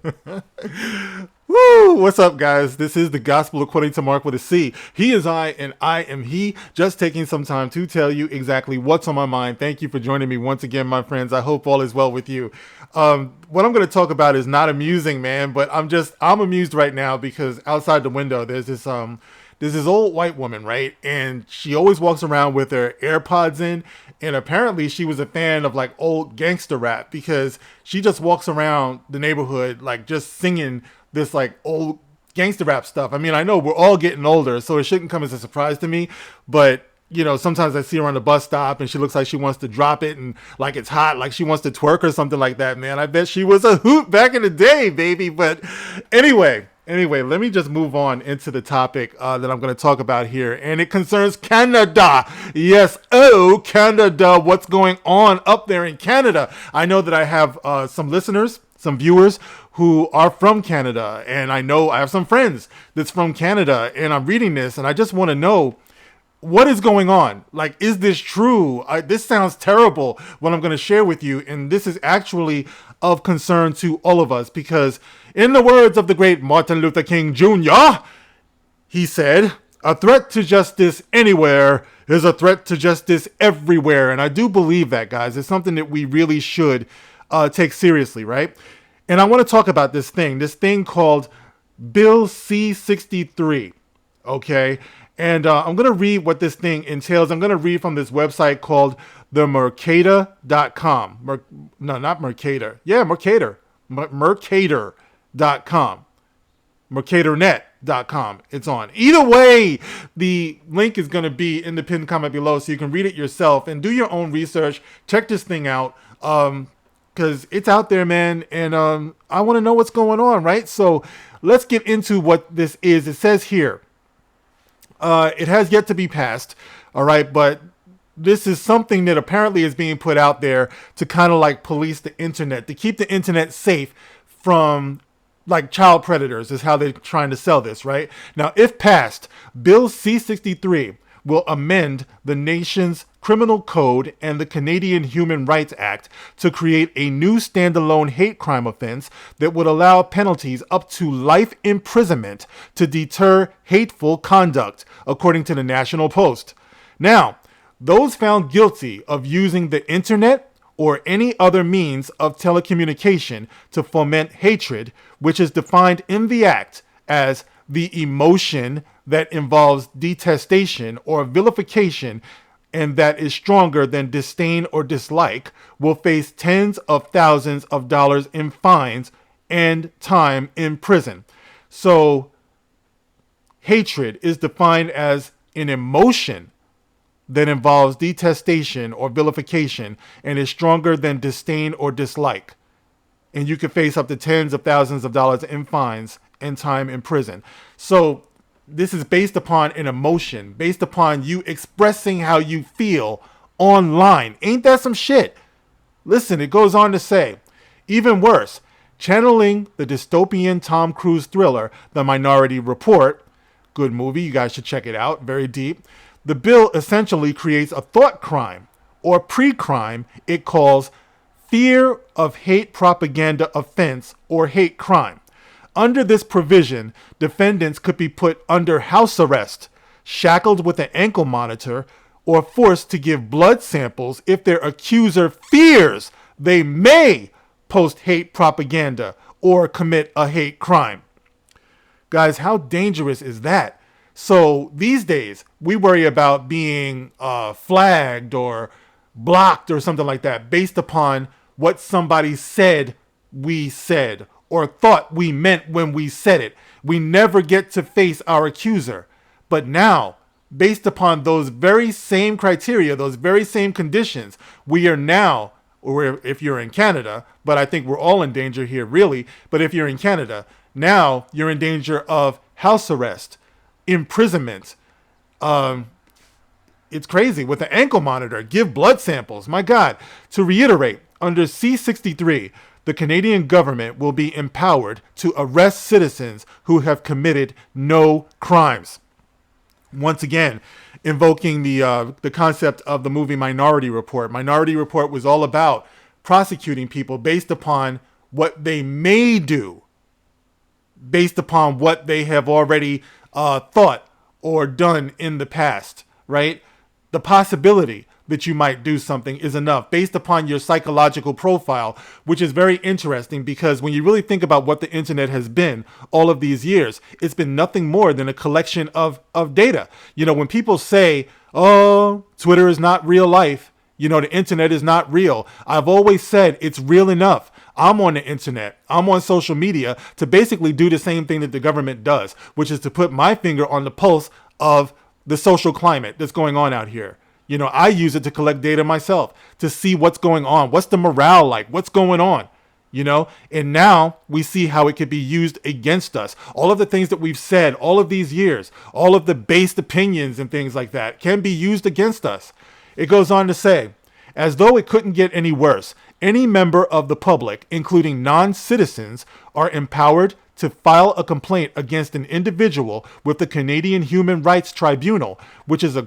Woo! What's up, guys? This is the Gospel According to Mark with a C. He is I, and I am he. Just taking some time to tell you exactly what's on my mind. Thank you for joining me once again, my friends. I hope all is well with you. What I'm going to talk about is not amusing, man, but I'm amused right now because outside the window there's this old white woman, right? And she always walks around with her AirPods in. And apparently she was a fan of like old gangster rap because she just walks around the neighborhood like just singing this like old gangster rap stuff. I mean, I know we're all getting older, so it shouldn't come as a surprise to me. But sometimes I see her on the bus stop and she looks like she wants to drop it and like it's hot, like she wants to twerk or something like that, man. I bet she was a hoot back in the day, baby. But anyway, let me just move on into the topic that I'm going to talk about here. And it concerns Canada. Yes, oh, Canada. What's going on up there in Canada? I know that I have some listeners, some viewers who are from Canada. And I know I have some friends that's from Canada. And I'm reading this and I just want to know, what is going on? Like, is this true? This sounds terrible, what I'm going to share with you. And this is actually of concern to all of us because in the words of the great Martin Luther King Jr., he said, a threat to justice anywhere is a threat to justice everywhere. And I do believe that, guys. It's something that we really should take seriously, right? And I want to talk about this thing called Bill C-63, okay? And I'm going to read what this thing entails. I'm going to read from this website called the Mercator.com. No, not Mercator. Yeah, Mercator. Mercator.com. Mercatornet.com. It's on. Either way, the link is going to be in the pinned comment below so you can read it yourself and do your own research. Check this thing out because it's out there, man. And I want to know what's going on, right? So let's get into what this is. It says here, it has yet to be passed, all right, but this is something that apparently is being put out there to kind of like police the internet, to keep the internet safe from like child predators is how they're trying to sell this, right? Now, if passed, Bill C-63 will amend the nation's criminal code and the Canadian Human Rights Act to create a new standalone hate crime offense that would allow penalties up to life imprisonment to deter hateful conduct, according to the National Post. Now, those found guilty of using the internet or any other means of telecommunication to foment hatred, which is defined in the act as the emotion that involves detestation or vilification and that is stronger than disdain or dislike, will face tens of thousands of dollars in fines and time in prison. So hatred is defined as an emotion that involves detestation or vilification and is stronger than disdain or dislike. And you could face up to tens of thousands of dollars in fines and time in prison. So this is based upon an emotion, based upon you expressing how you feel online. Ain't that some shit? Listen, it goes on to say, even worse, channeling the dystopian Tom Cruise thriller, The Minority Report, good movie, you guys should check it out, very deep. The bill essentially creates a thought crime or pre-crime it calls fear of hate propaganda offense or hate crime. Under this provision, defendants could be put under house arrest, shackled with an ankle monitor, or forced to give blood samples if their accuser fears they may post hate propaganda or commit a hate crime. Guys, how dangerous is that? So these days, we worry about being flagged or blocked or something like that based upon what somebody said we said or thought we meant when we said it. We never get to face our accuser. But now, based upon those very same criteria, those very same conditions, we are now, or if you're in Canada, but I think we're all in danger here really, but if you're in Canada, now you're in danger of house arrest, imprisonment. It's crazy. With an ankle monitor, give blood samples. My God. To reiterate, under C-63, the Canadian government will be empowered to arrest citizens who have committed no crimes. Once again, invoking the concept of the movie Minority Report. Minority Report was all about prosecuting people based upon what they may do, based upon what they have already thought or done in the past, right? The possibility that you might do something is enough based upon your psychological profile, which is very interesting because when you really think about what the internet has been all of these years, it's been nothing more than a collection of data. You know, when people say, oh, Twitter is not real life, you know, the internet is not real, I've always said it's real enough. I'm on the internet, I'm on social media to basically do the same thing that the government does, which is to put my finger on the pulse of the social climate that's going on out here. You know, I use it to collect data myself to see what's going on. What's the morale like? What's going on? You know, and now we see how it could be used against us. All of the things that we've said all of these years, all of the based opinions and things like that can be used against us. It goes on to say, as though it couldn't get any worse, any member of the public, including non-citizens, are empowered to file a complaint against an individual with the Canadian Human Rights Tribunal, which is a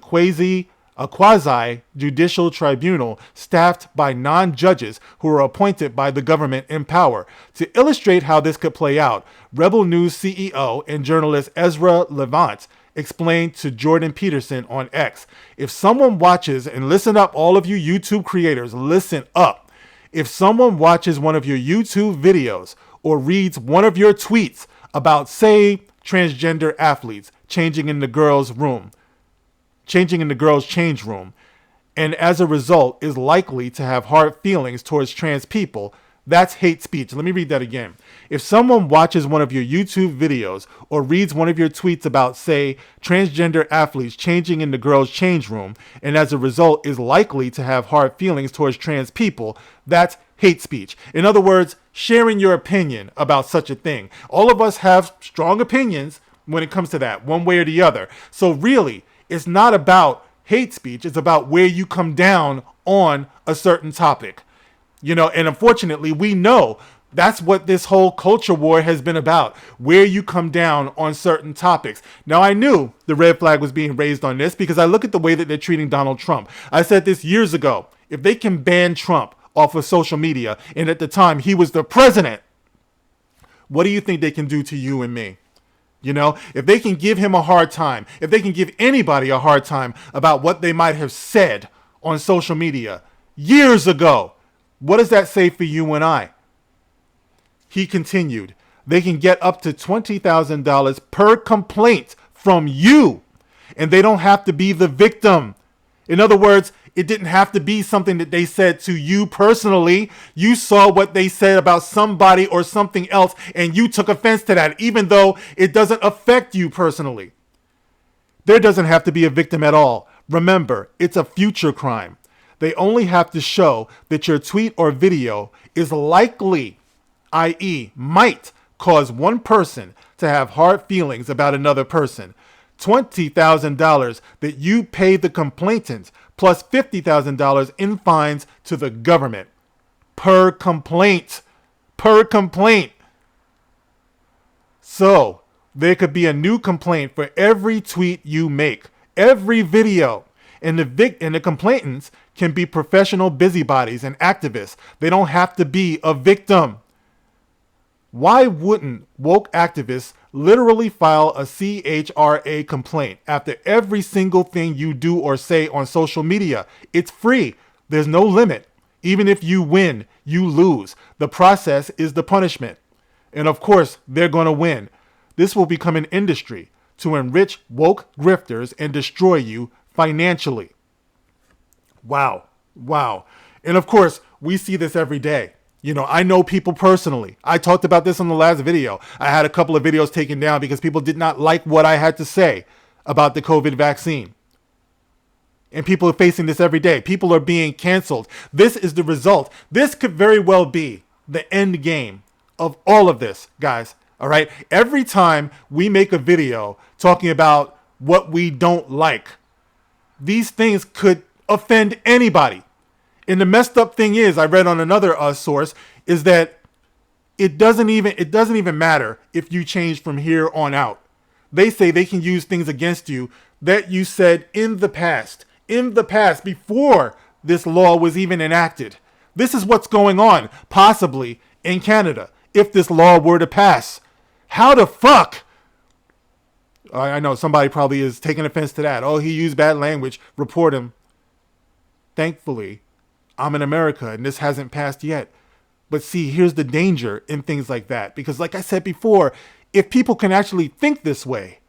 quasi-judicial tribunal staffed by non-judges who are appointed by the government in power. To illustrate how this could play out, Rebel News CEO and journalist Ezra Levant explained to Jordan Peterson on X, if someone watches, and listen up, all of you YouTube creators, listen up. If someone watches one of your YouTube videos or reads one of your tweets about, say, transgender athletes changing in the girls' change room, and as a result is likely to have hard feelings towards trans people, that's hate speech. Let me read that again. If someone watches one of your YouTube videos or reads one of your tweets about, say, transgender athletes changing in the girls' change room, and as a result is likely to have hard feelings towards trans people, that's hate speech. In other words, sharing your opinion about such a thing. All of us have strong opinions when it comes to that, one way or the other. So really, it's not about hate speech. It's about where you come down on a certain topic. You know, and unfortunately, we know that's what this whole culture war has been about, where you come down on certain topics. Now, I knew the red flag was being raised on this because I look at the way that they're treating Donald Trump. I said this years ago. If they can ban Trump off of social media, and at the time he was the president, what do you think they can do to you and me? You know, if they can give him a hard time, if they can give anybody a hard time about what they might have said on social media years ago, what does that say for you and I? He continued, they can get up to $20,000 per complaint from you, and they don't have to be the victim. In other words, it didn't have to be something that they said to you personally. You saw what they said about somebody or something else, and you took offense to that, even though it doesn't affect you personally. There doesn't have to be a victim at all. Remember, it's a future crime. They only have to show that your tweet or video is likely, i.e., might cause one person to have hard feelings about another person. $20,000 that you pay the complainant plus $50,000 in fines to the government per complaint. Per complaint. So there could be a new complaint for every tweet you make, every video. And the complainants can be professional busybodies and activists. They don't have to be a victim. Why wouldn't woke activists literally file a CHRA complaint after every single thing you do or say on social media? It's free. There's no limit. Even if you win, you lose. The process is the punishment. And of course, they're going to win. This will become an industry to enrich woke grifters and destroy you financially. Wow. Wow. And of course, we see this every day. You know, I know people personally. I talked about this on the last video. I had a couple of videos taken down because people did not like what I had to say about the COVID vaccine. And people are facing this every day. People are being canceled. This is the result. This could very well be the end game of all of this, guys. All right. Every time we make a video talking about what we don't like, these things could offend anybody. And the messed up thing is, I read on another source, is that it doesn't even matter if you change from here on out. They say they can use things against you that you said in the past, before this law was even enacted. This is what's going on, possibly in Canada, if this law were to pass. How the fuck? I know somebody probably is taking offense to that. Oh, he used bad language. Report him. Thankfully, I'm in America and this hasn't passed yet. But see, here's the danger in things like that. Because like I said before, if people can actually think this way,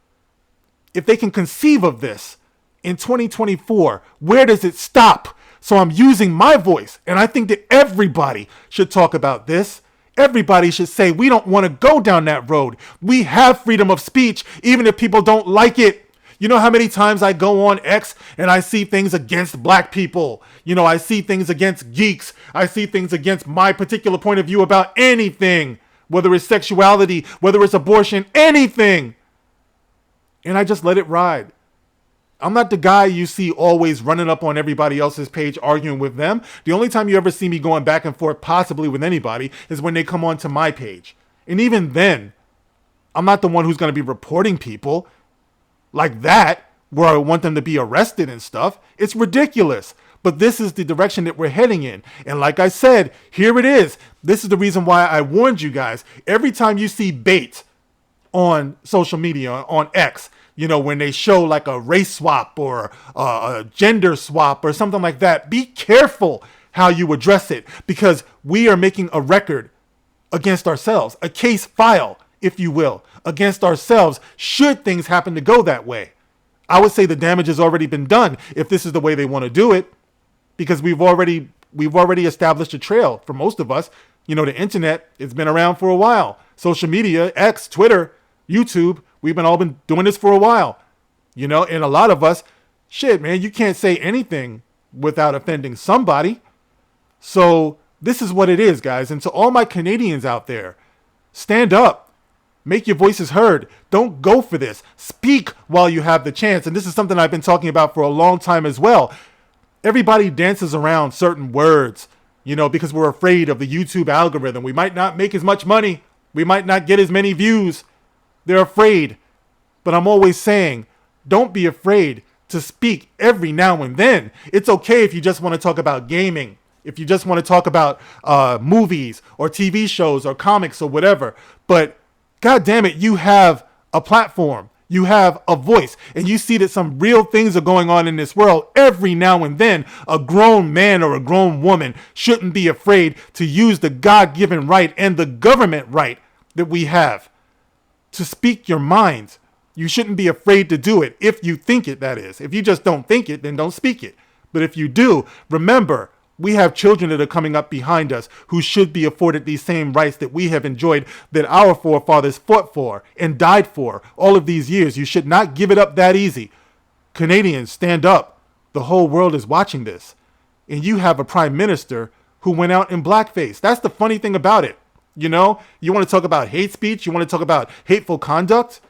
if they can conceive of this in 2024, where does it stop? So I'm using my voice. And I think that everybody should talk about this. Everybody should say, we don't want to go down that road. We have freedom of speech, even if people don't like it. You know how many times I go on X and I see things against black people? You know, I see things against geeks. I see things against my particular point of view about anything, whether it's sexuality, whether it's abortion, anything. And I just let it ride. I'm not the guy you see always running up on everybody else's page arguing with them. The only time you ever see me going back and forth possibly with anybody is when they come onto my page. And even then, I'm not the one who's going to be reporting people like that, where I want them to be arrested and stuff. It's ridiculous. But this is the direction that we're heading in. And like I said, here it is. This is the reason why I warned you guys. Every time you see bait on social media, on X, you know, when they show like a race swap or a gender swap or something like that, be careful how you address it, because we are making a record against ourselves, a case file, if you will, against ourselves should things happen to go that way. I would say the damage has already been done if this is the way they want to do it, because we've already established a trail for most of us. You know, the internet, it's been around for a while. Social media, X, Twitter, YouTube, we've all been doing this for a while. You know, and a lot of us, shit, man, you can't say anything without offending somebody. So this is what it is, guys. And to all my Canadians out there, stand up. Make your voices heard. Don't go for this. Speak while you have the chance. And this is something I've been talking about for a long time as well. Everybody dances around certain words, you know, because we're afraid of the YouTube algorithm. We might not make as much money. We might not get as many views. They're afraid. But I'm always saying, don't be afraid to speak every now and then. It's okay if you just want to talk about gaming, if you just want to talk about movies or TV shows or comics or whatever. But God damn it, you have a platform. You have a voice. And you see that some real things are going on in this world. Every now and then, a grown man or a grown woman shouldn't be afraid to use the God-given right and the government right that we have to speak your minds. You shouldn't be afraid to do it if you think it, that is. If you just don't think it, then don't speak it. But if you do, remember, we have children that are coming up behind us who should be afforded these same rights that we have enjoyed, that our forefathers fought for and died for all of these years. You should not give it up that easy. Canadians, stand up. The whole world is watching this. And you have a prime minister who went out in blackface. That's the funny thing about it. You know, you want to talk about hate speech? You want to talk about hateful conduct?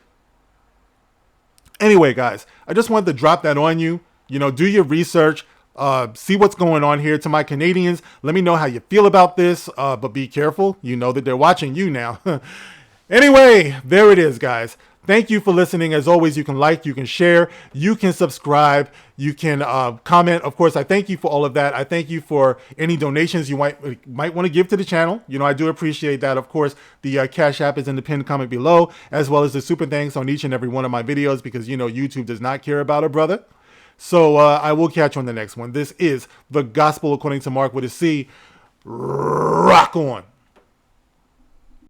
Anyway, guys, I just wanted to drop that on you. You know, do your research. See what's going on here. To my Canadians, let me know how you feel about this, but be careful. You know that they're watching you now. Anyway, there it is, guys. Thank you for listening. As always, you can like, you can share, you can subscribe, you can comment. Of course, I thank you for all of that. I thank you for any donations you might want to give to the channel. You know, I do appreciate that. Of course, the Cash App is in the pinned comment below, as well as the super thanks on each and every one of my videos, because, you know, YouTube does not care about a brother. So I will catch you on the next one. This is The Gospel According to Mark with a C. Rock on.